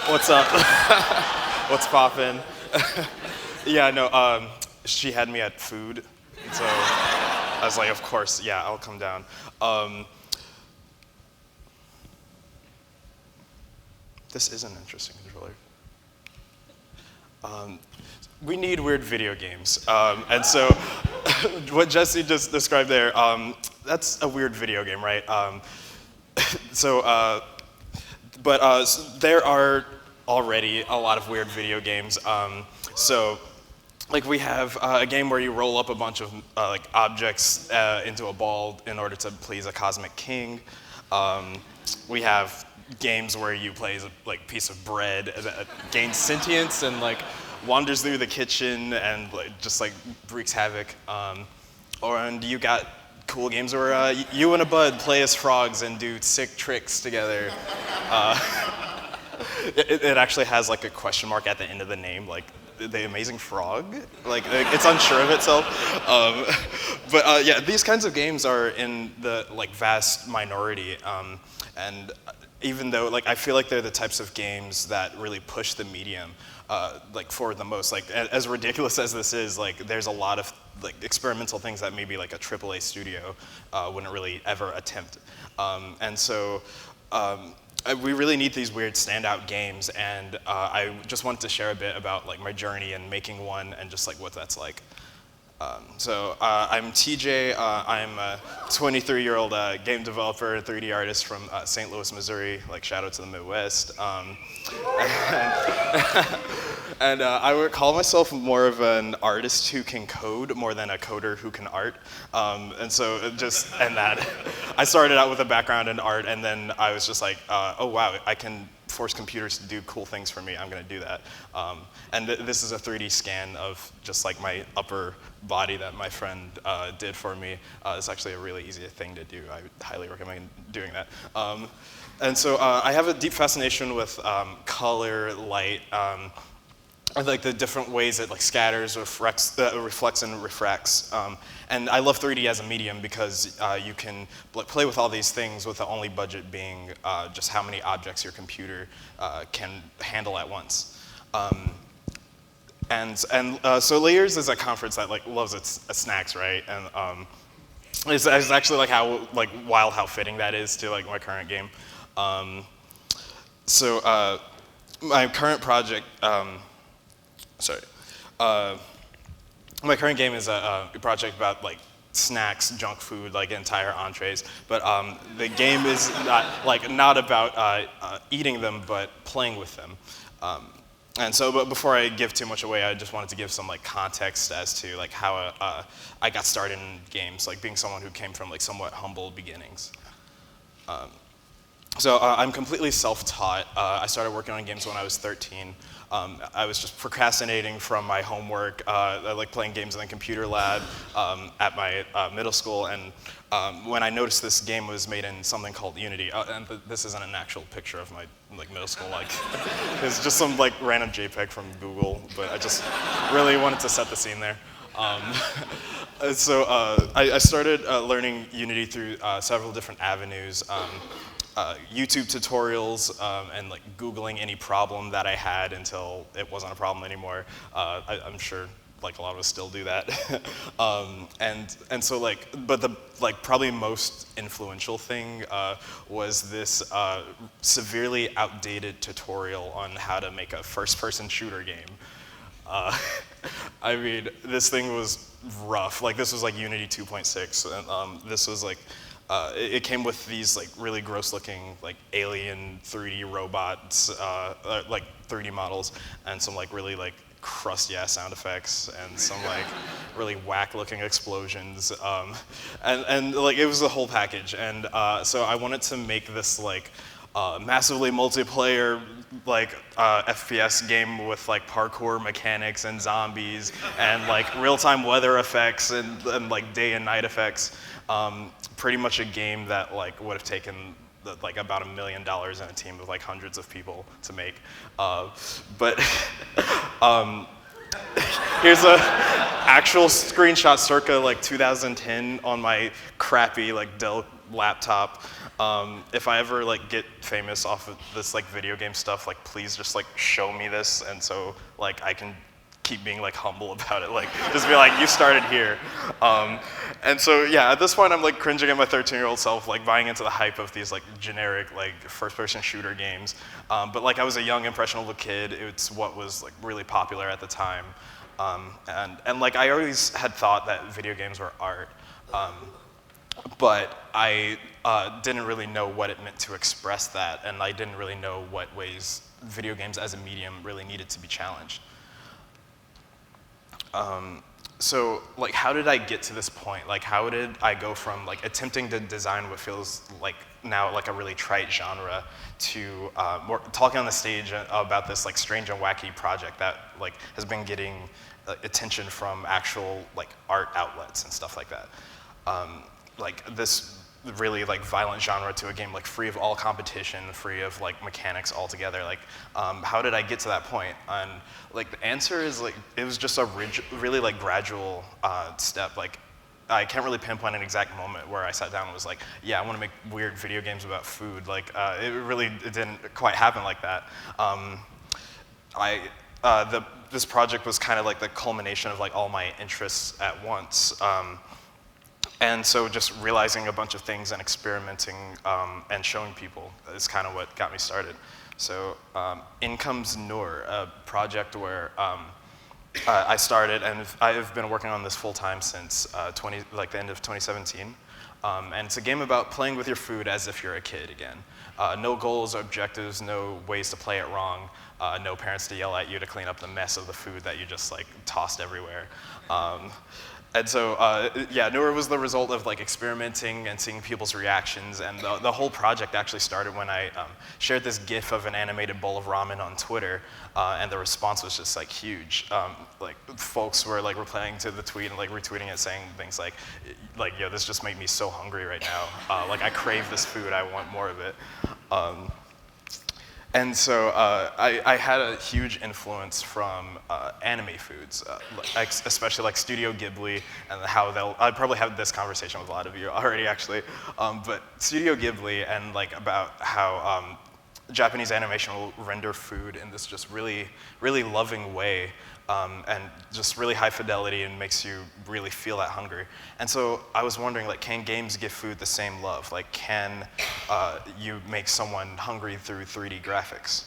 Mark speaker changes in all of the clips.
Speaker 1: What's up? What's poppin'? Yeah, no, she had me at food, so I was like, of course, yeah, I'll come down. Um, this is an interesting controller. Um, we need weird video games, and so what Jesse just described there, that's a weird video game, right? So, there are already a lot of weird video games. So, like we have a game where you roll up a bunch of like objects into a ball in order to please a cosmic king. We have games where you play as a like piece of bread that gains sentience and like wanders through the kitchen and like, just like wreaks havoc. And you got cool games where you and a bud play as frogs and do sick tricks together. It actually has like a question mark at the end of the name, like the amazing frog. Like it's unsure of itself. Yeah, these kinds of games are in the like vast minority, and even though like I feel like they're the types of games that really push the medium like forward the most. Like as ridiculous as this is, like there's a lot of like experimental things that maybe like a AAA studio wouldn't really ever attempt. And so. We really need these weird standout games, and I just wanted to share a bit about like my journey in making one and just like what that's like. I'm TJ. I'm a 23-year-old game developer, 3D artist from St. Louis, Missouri. Like shout out to the Midwest. And I would call myself more of an artist who can code more than a coder who can art. I started out with a background in art, and then I was just like, oh wow, I can force computers to do cool things for me. I'm going to do that. This is a 3D scan of just like my upper body that my friend did for me. It's actually a really easy thing to do. I would highly recommend doing that. I have a deep fascination with color, light, like the different ways it like scatters, reflects and refracts. And I love 3D as a medium because you can play with all these things with the only budget being just how many objects your computer can handle at once. So Layers is a conference that like loves its snacks, right? And it's actually like how like wild how fitting that is to like my current game. My current project. My current game is a project about like snacks, junk food, like entire entrees. But the game is not about eating them, but playing with them. But before I give too much away, I just wanted to give some like context as to like how I got started in games, like being someone who came from like somewhat humble beginnings. I'm completely self-taught. I started working on games when I was 13. I was just procrastinating from my homework. I like playing games in the computer lab at my middle school, and when I noticed this game was made in something called Unity, this isn't an actual picture of my like middle school, like it's just some like random JPEG from Google, but I just really wanted to set the scene there. I started learning Unity through several different avenues. YouTube tutorials and like Googling any problem that I had until it wasn't a problem anymore. I'm sure like a lot of us still do that. But the like probably most influential thing was this severely outdated tutorial on how to make a first-person shooter game. I mean, this thing was rough. Like this was like Unity 2.6, and this was like. It came with these like really gross-looking like alien 3D robots, like 3D models, and some like really like crusty-ass sound effects, and some like really whack-looking explosions, and like it was the whole package. And so I wanted to make this like massively multiplayer like FPS game with like parkour mechanics and zombies and like real-time weather effects and like day and night effects. Pretty much a game that like would have taken like about $1 million in a team of like hundreds of people to make. Here's a actual screenshot circa like 2010 on my crappy like Dell laptop. If I ever like get famous off of this like video game stuff, like please just like show me this, and so like I can keep being like humble about it. Like just be like, you started here. And so yeah, at this point I'm like cringing at my 13-year-old self, like buying into the hype of these like generic like first-person shooter games. But like I was a young impressionable kid. It's what was like really popular at the time. And like I always had thought that video games were art. But I didn't really know what it meant to express that, and I didn't really know what ways video games as a medium really needed to be challenged. So like how did I get to this point? Like how did I go from like attempting to design what feels like now like a really trite genre to more talking on the stage about this like strange and wacky project that like has been getting attention from actual like art outlets and stuff like that. Like this really like violent genre to a game like free of all competition, free of like mechanics altogether. Like how did I get to that point? And like the answer is like it was just a really like gradual step. Like I can't really pinpoint an exact moment where I sat down and was like, yeah, I want to make weird video games about food. Like it didn't quite happen like that. This project was kind of like the culmination of like all my interests at once. And so just realizing a bunch of things and experimenting and showing people is kind of what got me started. So in comes Nour, a project where I started, and I've been working on this full time since the end of 2017. And it's a game about playing with your food as if you're a kid again. No goals, objectives, no ways to play it wrong, no parents to yell at you to clean up the mess of the food that you just like tossed everywhere. And so, yeah, Nour was the result of like experimenting and seeing people's reactions, and the whole project actually started when I shared this GIF of an animated bowl of ramen on Twitter, and the response was just like huge. Like folks were like replying to the tweet and like retweeting it, saying things like, yo, this just made me so hungry right now. Like I crave this food, I want more of it. And so I had a huge influence from anime foods, especially like Studio Ghibli, and how I'd probably have this conversation with a lot of you already actually, but Studio Ghibli and like about how Japanese animation will render food in this just really, really loving way, and just really high fidelity, and makes you really feel that hunger. And so I was wondering, like, can games give food the same love? Like, can you make someone hungry through 3D graphics?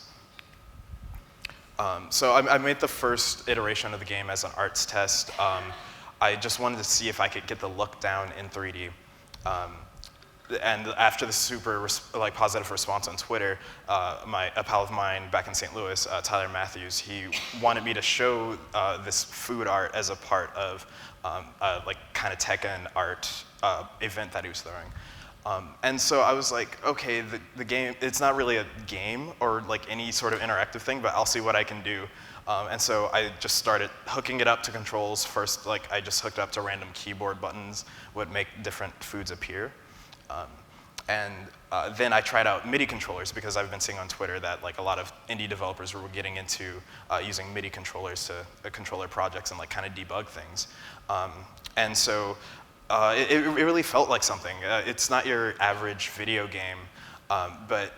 Speaker 1: So I made the first iteration of the game as an arts test. I just wanted to see if I could get the look down in 3D. And after the super positive response on Twitter, a pal of mine back in St. Louis, Tyler Matthews, he wanted me to show this food art as a part of like kind of tech and art event that he was throwing. And so I was like, okay, the game, it's not really a game or like any sort of interactive thing, but I'll see what I can do. And so I just started hooking it up to controls. First, like I just hooked up to random keyboard buttons, would make different foods appear. Then I tried out MIDI controllers, because I've been seeing on Twitter that like a lot of indie developers were getting into using MIDI controllers to control their projects and like kind of debug things. And so it really felt like something. It's not your average video game, but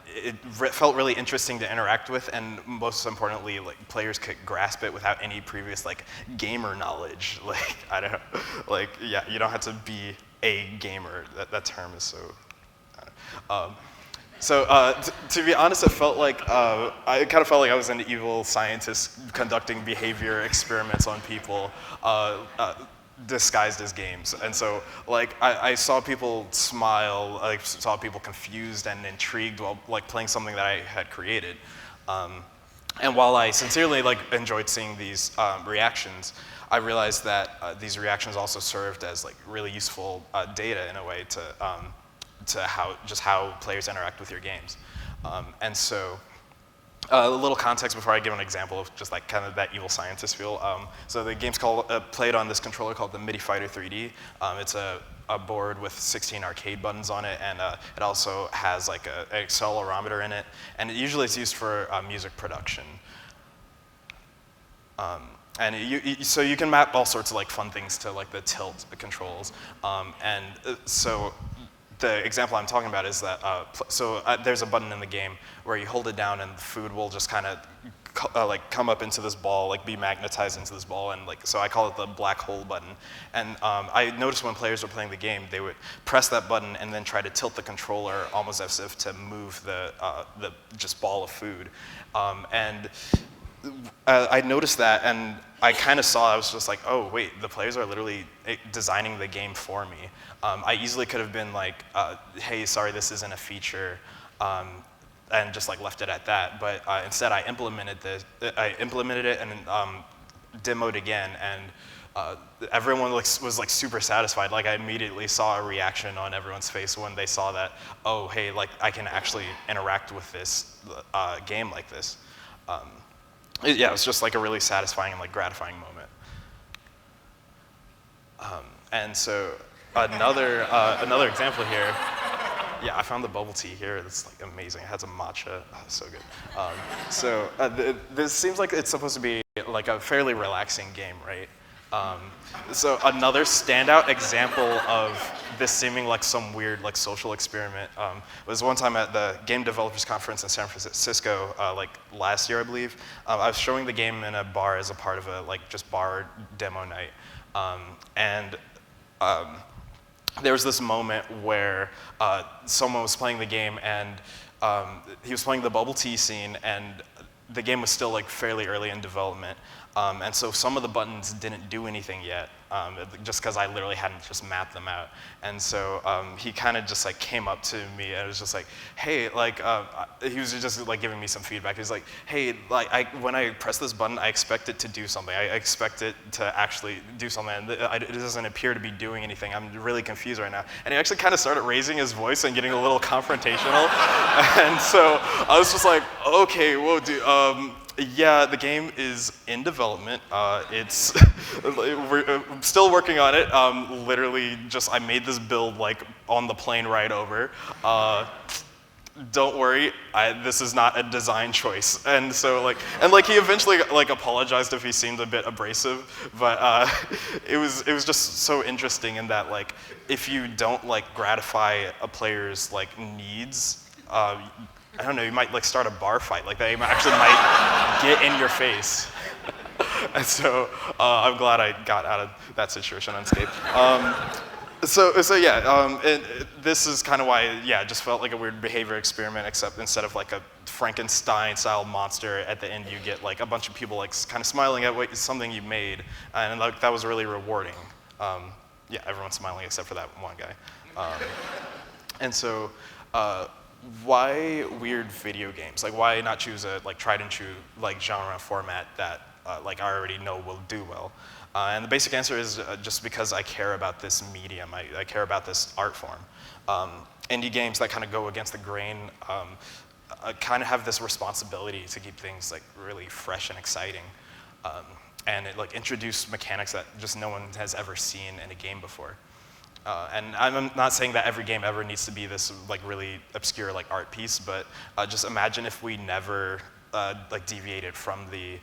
Speaker 1: it felt really interesting to interact with, and most importantly, like players could grasp it without any previous like gamer knowledge. Like I don't know, like yeah, you don't have to be a gamer. That term is so. To be honest, it felt like I kind of felt like I was an evil scientist conducting behavior experiments on people, disguised as games. And so, like, I saw people smile, I saw people confused and intrigued while like playing something that I had created. And while I sincerely like enjoyed seeing these reactions, I realized that these reactions also served as like really useful data in a way to how players interact with your games. And so a little context before I give an example of just like kind of that evil scientist feel. So the game's played on this controller called the MIDI Fighter 3D. It's a board with 16 arcade buttons on it, and it also has like an accelerometer in it, and usually it's used for music production. And so you can map all sorts of like fun things to like the tilt controls, and so the example I'm talking about is that, there's a button in the game where you hold it down and the food will just kind of like come up into this ball, like be magnetized into this ball, and like, so I call it the black hole button. And I noticed when players were playing the game, they would press that button and then try to tilt the controller almost as if to move the just ball of food. And I noticed that, and I kind of saw, I was just like, oh wait, the players are literally designing the game for me. I easily could have been like, hey, sorry, this isn't a feature, and just like left it at that. But instead, I implemented it and demoed again, and everyone was like super satisfied. Like I immediately saw a reaction on everyone's face when they saw that, oh hey, like I can actually interact with this game like this. Yeah, it was just like a really satisfying and like gratifying moment. And so another example here. Yeah, I found the bubble tea here. It's like amazing. It has a matcha. Oh, so good. This seems like it's supposed to be like a fairly relaxing game, right? So another standout example of this seeming like some weird like social experiment was one time at the Game Developers Conference in San Francisco, like last year, I believe. I was showing the game in a bar as a part of a like just bar demo night, and there was this moment where someone was playing the game, and he was playing the bubble tea scene, and the game was still like fairly early in development. And so some of the buttons didn't do anything yet, just because I literally hadn't just mapped them out. And so he kind of just like came up to me and was just like, hey, like, he was just like giving me some feedback. He was like, hey, like when I press this button, I expect it to do something. I expect it to actually do something. And it doesn't appear to be doing anything. I'm really confused right now. And he actually kind of started raising his voice and getting a little confrontational. And so I was just like, okay, whoa, dude. Yeah, the game is in development. We're still working on it. Literally, just I made this build like on the plane ride over. Don't worry, this is not a design choice. And so like he eventually like apologized if he seemed a bit abrasive, but it was just so interesting in that like if you don't like gratify a player's like needs. I don't know, you might like start a bar fight. Like they actually might get in your face. And so I'm glad I got out of that situation unscathed. This is kind of why, yeah, it just felt like a weird behavior experiment, except instead of like a Frankenstein-style monster, at the end you get like a bunch of people like kind of smiling at something you made, and like that was really rewarding. Yeah, everyone's smiling except for that one guy. And so, why weird video games? Like, why not choose a like tried and true like genre format that like I already know will do well? And the basic answer is just because I care about this medium. I care about this art form. Indie games that kind of go against the grain kind of have this responsibility to keep things like really fresh and exciting. And it like introduce mechanics that just no one has ever seen in a game before. And I'm not saying that every game ever needs to be this like really obscure like art piece, but just imagine if we never like deviated from the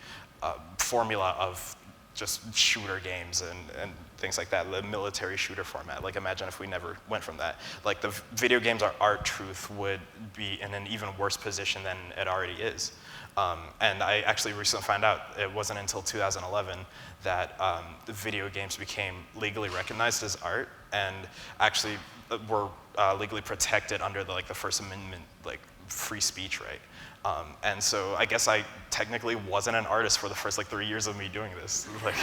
Speaker 1: formula of just shooter games and things like that, the military shooter format. Like imagine if we never went from that. Like the video games are art truth would be in an even worse position than it already is. And I actually recently found out it wasn't until 2011 that the video games became legally recognized as art and actually were legally protected under the First Amendment, like free speech right. And so I guess I technically wasn't an artist for the first like 3 years of me doing this. Like,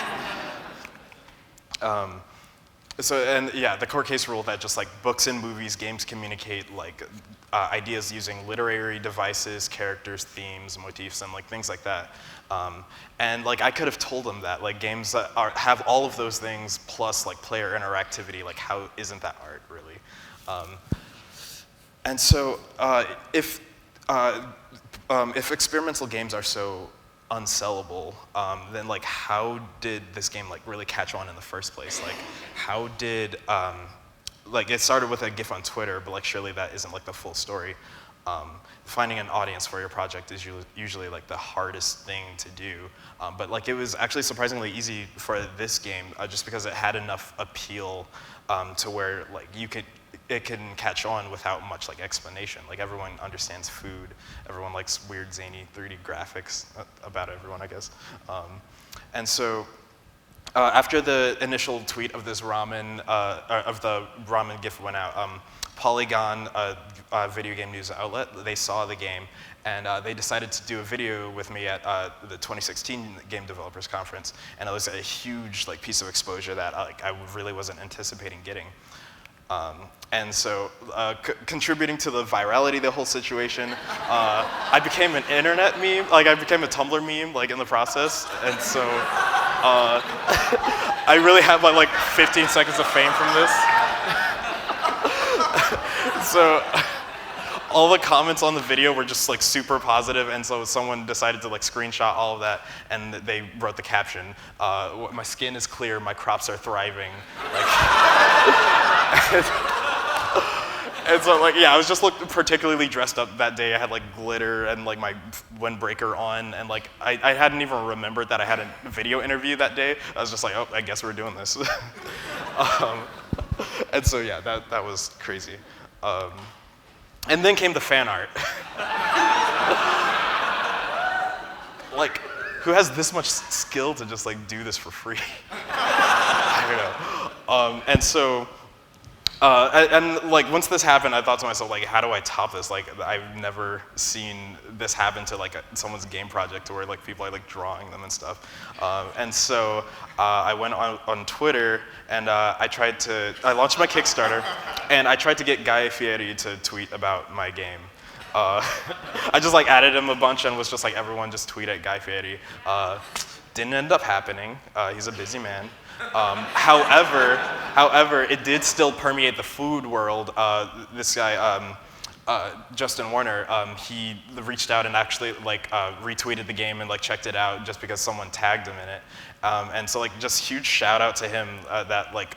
Speaker 1: the court case ruled that just like books and movies, games communicate like ideas using literary devices, characters, themes, motifs, and like things like that. And like I could have told them that like games that have all of those things plus like player interactivity, like how isn't that art really? And so if experimental games are so unsellable, then like how did this game like really catch on in the first place? Like how did like it started with a GIF on Twitter, but like surely that isn't like the full story. Finding an audience for your project is usually like the hardest thing to do, but like it was actually surprisingly easy for this game just because it had enough appeal to where like you could it can catch on without much like explanation. Like everyone understands food, everyone likes weird zany 3D graphics, about everyone, I guess. And so after the initial tweet of this ramen, of the ramen GIF went out, Polygon, a video game news outlet, they saw the game, and they decided to do a video with me at the 2016 Game Developers Conference, and it was a huge like piece of exposure that I really wasn't anticipating getting. And so, contributing to the virality of the whole situation, I became an internet meme, like I became a Tumblr meme, like in the process, and so I really had like 15 seconds of fame from this. So, all the comments on the video were just like super positive, and so someone decided to like screenshot all of that, and they wrote the caption, "My skin is clear, my crops are thriving." Like, and so like, yeah, I was just particularly dressed up that day. I had like glitter and like my windbreaker on, and like I hadn't even remembered that I had a video interview that day. I was just like, oh, I guess we're doing this. And so yeah, that was crazy. And then came the fan art. Like, who has this much skill to just like do this for free? I don't know. And so, and like once this happened, I thought to myself, like, how do I top this? Like, I've never seen this happen to like someone's game project where like people are like drawing them and stuff. And so I went on Twitter and I launched my Kickstarter, and I tried to get Guy Fieri to tweet about my game. I just like added him a bunch and was just like, everyone just tweet at Guy Fieri. Didn't end up happening. He's a busy man. However, it did still permeate the food world. This guy, Justin Warner, he reached out and actually like retweeted the game and like checked it out just because someone tagged him in it. And so like just huge shout out to him that like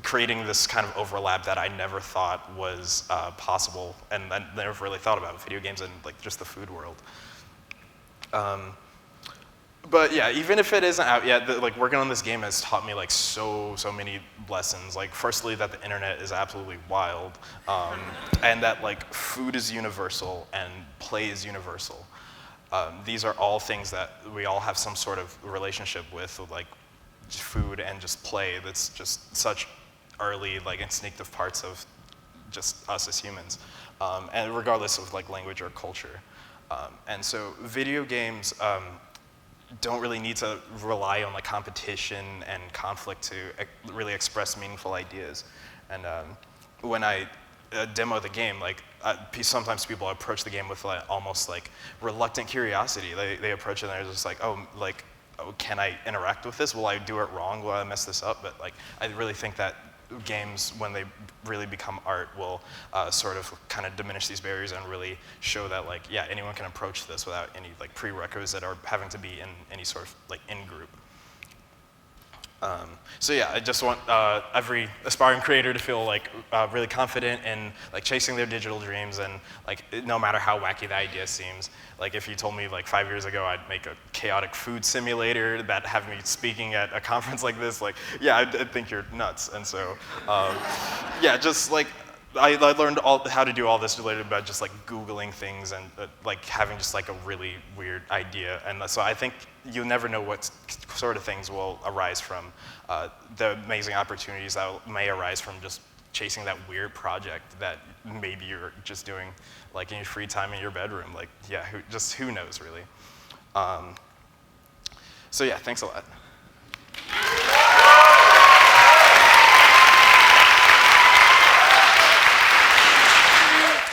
Speaker 1: creating this kind of overlap that I never thought was possible, and I never really thought about video games and like just the food world. But yeah, even if it isn't out yet, like working on this game has taught me like so many lessons. Like firstly, that the internet is absolutely wild, and that like food is universal and play is universal. These are all things that we all have some sort of relationship with like food and just play. That's just such early like instinctive parts of just us as humans, and regardless of like language or culture. And so video games don't really need to rely on like competition and conflict to really express meaningful ideas. And when I demo the game, like sometimes people approach the game with like almost like reluctant curiosity. They approach it and they're just like, oh, can I interact with this? Will I do it wrong? Will I mess this up? But like, I really think that games, when they really become art, will sort of kind of diminish these barriers and really show that like, yeah, anyone can approach this without any like prerequisite or having to be in any sort of like in-group. So yeah, I just want every aspiring creator to feel like really confident in like chasing their digital dreams, and like no matter how wacky the idea seems. Like if you told me like 5 years ago I'd make a chaotic food simulator that have me speaking at a conference like this, like yeah, I'd think you're nuts. And so yeah, just like I learned how to do all this related by just like Googling things and like having just like a really weird idea. And so I think you'll never know what sort of things will arise from the amazing opportunities that may arise from just chasing that weird project that maybe you're just doing like in your free time in your bedroom. Like, yeah, who knows really. So yeah, thanks a lot.